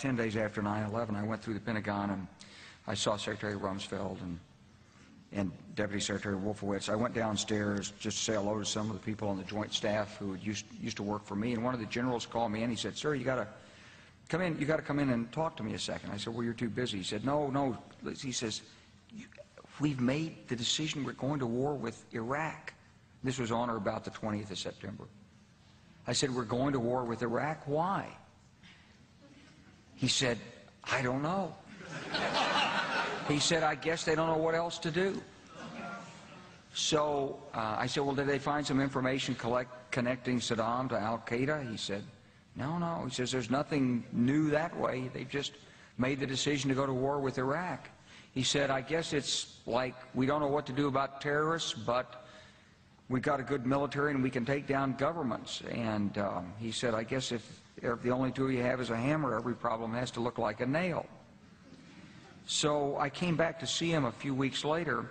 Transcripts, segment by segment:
10 days after 9/11, I went through the Pentagon and I saw Secretary Rumsfeld and Deputy Secretary Wolfowitz. I went downstairs just to say hello to some of the people on the joint staff who used to work for me, and one of the generals called me in. He said, "Sir, you got to come in. You got to come in and talk to me a second." I said, "Well, you're too busy." He said, "No." He says, "We've made the decision. We're going to war with Iraq." This was on or about the 20th of September. I said, "We're going to war with Iraq. Why?" He said, "I don't know." He said, "I guess they don't know what else to do." So I said, "Well, did they find some information connecting Saddam to Al-Qaeda?" He said, No. He says, "There's nothing new that way. They've just made the decision to go to war with Iraq." He said, "I guess it's like we don't know what to do about terrorists, but we've got a good military and we can take down governments." And he said, "I guess if the only tool you have is a hammer, every problem has to look like a nail." So I came back to see him a few weeks later,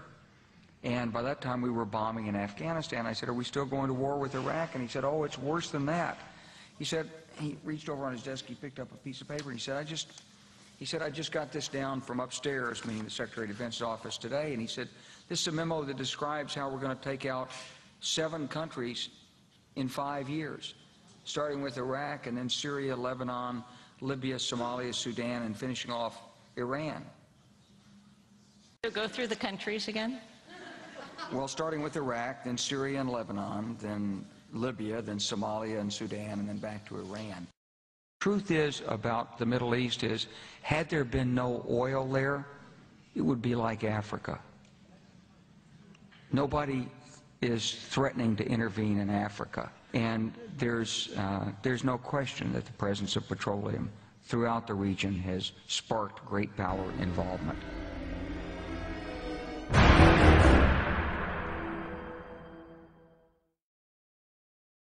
and by that time we were bombing in Afghanistan. I said, "Are we still going to war with Iraq?" And he said, "Oh, it's worse than that." He said, he reached over on his desk, he picked up a piece of paper, and he said, I just got this down from upstairs," meaning the Secretary of Defense's office today, and he said, "This is a memo that describes how we're going to take out 7 countries in 5 years, starting with Iraq and then Syria, Lebanon, Libya, Somalia, Sudan, and finishing off Iran." So go through the countries again? Well, starting with Iraq, then Syria and Lebanon, then Libya, then Somalia and Sudan, and then back to Iran. Truth is about the Middle East is, had there been no oil there, it would be like Africa. Nobody is threatening to intervene in Africa, and there's no question that the presence of petroleum throughout the region has sparked great power involvement.